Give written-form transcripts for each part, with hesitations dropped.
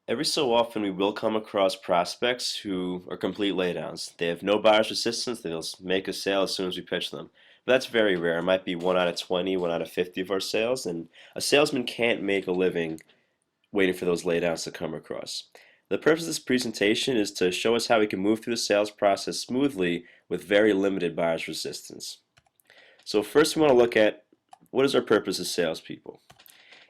Every so often, we will come across prospects who are complete laydowns. They have no buyer's resistance. They'll make a sale as soon as we pitch them. But that's very rare. It might be 1 out of 20, 1 out of 50 of our sales, and a salesman can't make a living waiting for those laydowns to come across. The purpose of this presentation is to show us how we can move through the sales process smoothly with very limited buyer's resistance. So first, we want to look at what is our purpose as salespeople.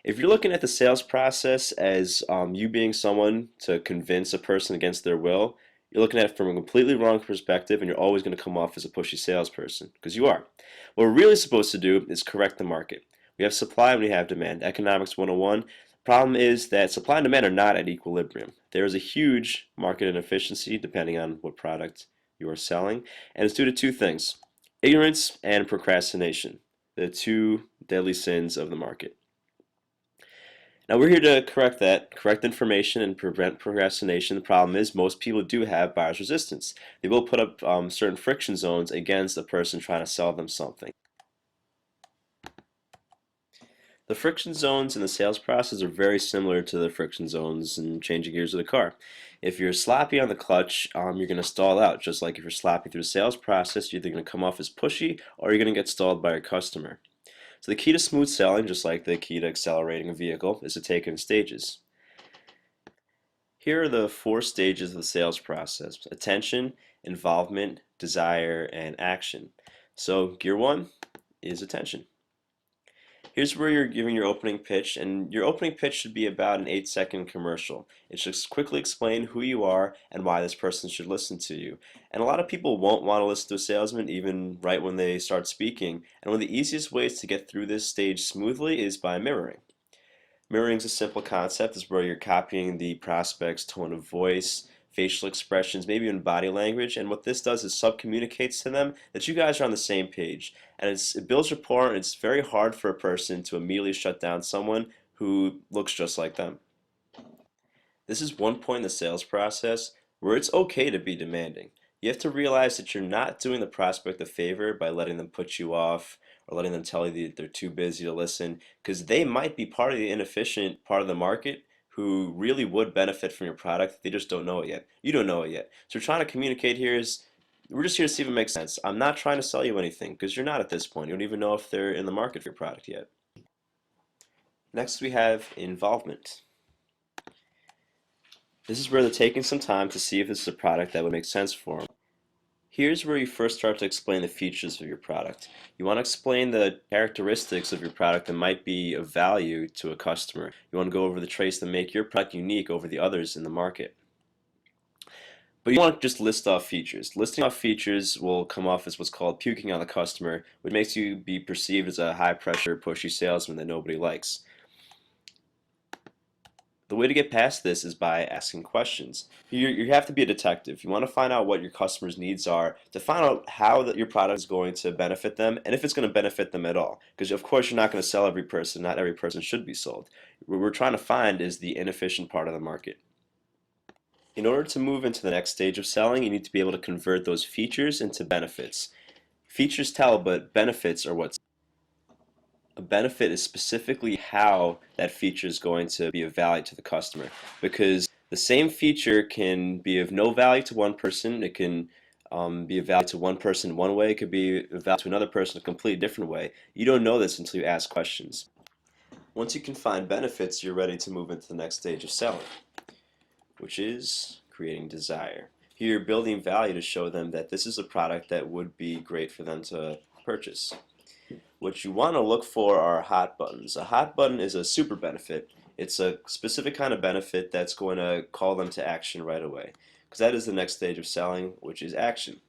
If you're looking at the sales process as you being someone to convince a person against their will, you're looking at it from a completely wrong perspective, and you're always going to come off as a pushy salesperson, because you are. What we're really supposed to do is correct the market. We have supply and we have demand. Economics 101. Problem is that supply and demand are not at equilibrium. There is a huge market inefficiency depending on what product you are selling, and it's due to two things: ignorance and procrastination, the two deadly sins of the market. Now we're here to correct that, correct information and prevent procrastination. The problem is most people do have buyer's resistance. They will put up certain friction zones against a person trying to sell them something. The friction zones in the sales process are very similar to the friction zones in changing gears of the car. If you're sloppy on the clutch, you're going to stall out. Just like if you're sloppy through the sales process, you're either going to come off as pushy or you're going to get stalled by your customer. So the key to smooth selling, just like the key to accelerating a vehicle, is to take it in stages. Here are the 4 stages of the sales process: attention, involvement, desire, and action. So gear 1 is attention. Here's where you're giving your opening pitch, and your opening pitch should be about an 8-second commercial. It should quickly explain who you are and why this person should listen to you. And a lot of people won't want to listen to a salesman even right when they start speaking, and one of the easiest ways to get through this stage smoothly is by mirroring. Mirroring is a simple concept. It's where you're copying the prospect's tone of voice, facial expressions, maybe even body language, and what this does is sub-communicates to them that you guys are on the same page. And it builds rapport, and it's very hard for a person to immediately shut down someone who looks just like them. This is one point in the sales process where it's okay to be demanding. You have to realize that you're not doing the prospect a favor by letting them put you off or letting them tell you that they're too busy to listen, because they might be part of the inefficient part of the market who really would benefit from your product. They just don't know it yet. You don't know it yet. So we're trying to communicate here is we're just here to see if it makes sense. I'm not trying to sell you anything because you're not at this point. You don't even know if they're in the market for your product yet. Next we have involvement. This is where they're taking some time to see if this is a product that would make sense for them. Here's where you first start to explain the features of your product. You want to explain the characteristics of your product that might be of value to a customer. You want to go over the traits that make your product unique over the others in the market. But you want to just list off features. Listing off features will come off as what's called puking on the customer, which makes you be perceived as a high-pressure, pushy salesman that nobody likes. The way to get past this is by asking questions. You have to be a detective. You want to find out what your customers' needs are to find out how your product is going to benefit them and if it's going to benefit them at all. Because of course you're not going to sell every person. Not every person should be sold. What we're trying to find is the inefficient part of the market. In order to move into the next stage of selling, you need to be able to convert those features into benefits. Features tell, but benefits are what's. A benefit is specifically how that feature is going to be of value to the customer, because the same feature can be of no value to one person. It can be of value to one person one way. It could be of value to another person a completely different way. You don't know this until you ask questions. Once you can find benefits, you're ready to move into the next stage of selling, which is creating desire. Here you're building value to show them that this is a product that would be great for them to purchase. What you want to look for are hot buttons. A hot button is a super benefit. It's a specific kind of benefit that's going to call them to action right away. Because that is the next stage of selling, which is action.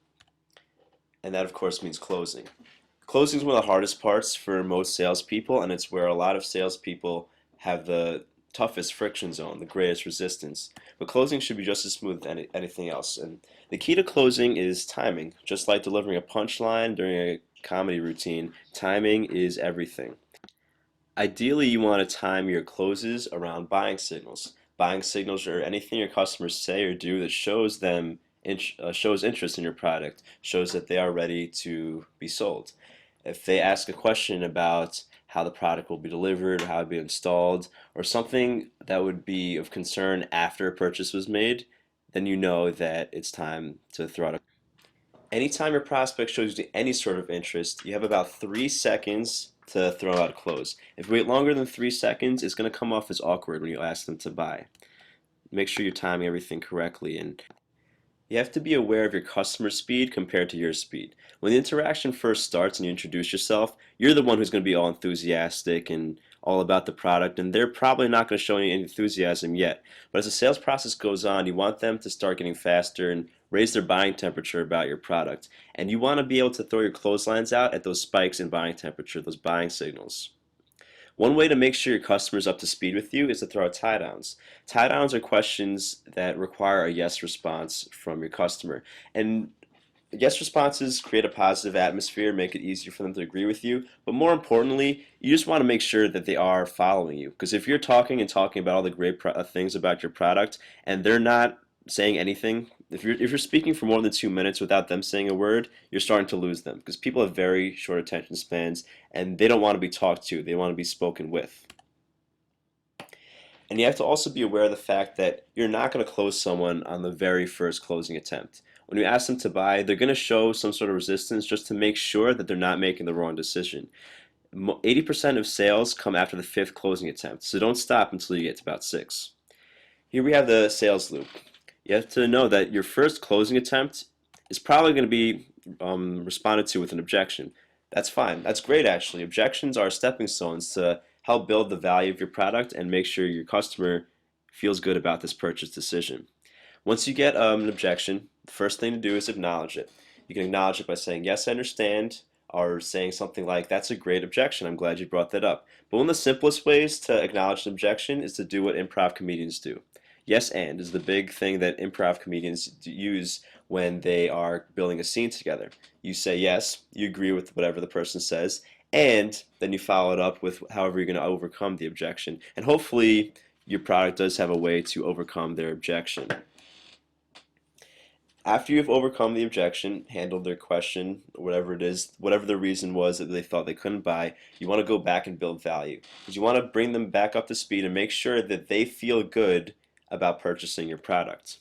And that, of course, means closing. Closing is one of the hardest parts for most salespeople, and it's where a lot of salespeople have the toughest friction zone, the greatest resistance. But closing should be just as smooth as anything else. And the key to closing is timing. Just like delivering a punchline during a comedy routine, timing is everything. Ideally, you want to time your closes around buying signals. Buying signals are anything your customers say or do that shows them shows interest in your product, shows that they are ready to be sold. If they ask a question about how the product will be delivered, or how it will be installed, or something that would be of concern after a purchase was made, then you know that it's time to throw out a. Anytime your prospect shows you any sort of interest, you have about 3 seconds to throw out a close. If you wait longer than 3 seconds, it's going to come off as awkward when you ask them to buy. Make sure you're timing everything correctly, and you have to be aware of your customer speed compared to your speed. When the interaction first starts and you introduce yourself, you're the one who's going to be all enthusiastic and all about the product, and they're probably not going to show any enthusiasm yet. But as the sales process goes on, you want them to start getting faster and raise their buying temperature about your product. And you want to be able to throw your clotheslines out at those spikes in buying temperature, those buying signals. One way to make sure your customer's up to speed with you is to throw out tie downs. Tie downs are questions that require a yes response from your customer. And yes responses create a positive atmosphere, make it easier for them to agree with you. But more importantly, you just want to make sure that they are following you. Because if you're talking and talking about all the great things about your product and they're not saying anything, if you're speaking for more than 2 minutes without them saying a word, you're starting to lose them because people have very short attention spans and they don't want to be talked to, they want to be spoken with. And you have to also be aware of the fact that you're not going to close someone on the very first closing attempt. When you ask them to buy, they're going to show some sort of resistance just to make sure that they're not making the wrong decision. 80% of sales come after the 5th closing attempt, so don't stop until you get to about 6. Here we have the sales loop. You have to know that your first closing attempt is probably going to be responded to with an objection. That's fine. That's great, actually. Objections are stepping stones to help build the value of your product and make sure your customer feels good about this purchase decision. Once you get an objection, the first thing to do is acknowledge it. You can acknowledge it by saying, yes, I understand, or saying something like, that's a great objection, I'm glad you brought that up. But one of the simplest ways to acknowledge an objection is to do what improv comedians do. Yes and is the big thing that improv comedians use when they are building a scene together. You say yes, you agree with whatever the person says, and then you follow it up with however you're going to overcome the objection. And hopefully your product does have a way to overcome their objection. After you've overcome the objection, handled their question, or whatever it is, whatever the reason was that they thought they couldn't buy, you want to go back and build value. Because you want to bring them back up to speed and make sure that they feel good about purchasing your product.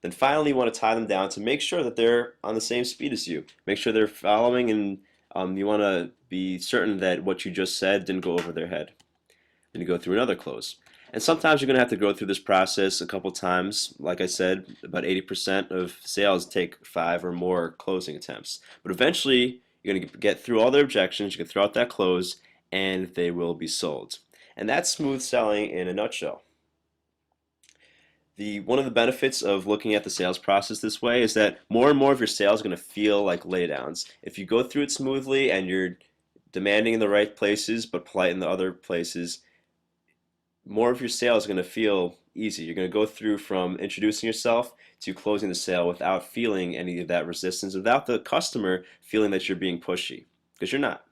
Then finally, you want to tie them down to make sure that they're on the same speed as you. Make sure they're following, and you want to be certain that what you just said didn't go over their head. Then you go through another close. And sometimes you're going to have to go through this process a couple times. Like I said, about 80% of sales take 5 or more closing attempts. But eventually, you're going to get through all their objections, you can throw out that close, and they will be sold. And that's smooth selling in a nutshell. One of the benefits of looking at the sales process this way is that more and more of your sales are going to feel like laydowns. If you go through it smoothly and you're demanding in the right places but polite in the other places, more of your sales is going to feel easy. You're going to go through from introducing yourself to closing the sale without feeling any of that resistance, without the customer feeling that you're being pushy, because you're not.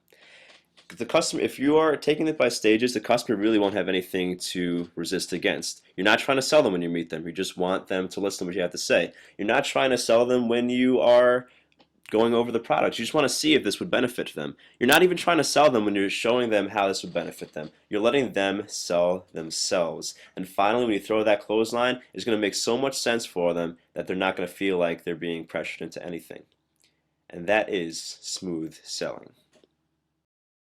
The customer, if you are taking it by stages, the customer really won't have anything to resist against. You're not trying to sell them when you meet them. You just want them to listen to what you have to say. You're not trying to sell them when you are going over the product. You just want to see if this would benefit them. You're not even trying to sell them when you're showing them how this would benefit them. You're letting them sell themselves. And finally, when you throw that clothesline, it's going to make so much sense for them that they're not going to feel like they're being pressured into anything. And that is smooth selling.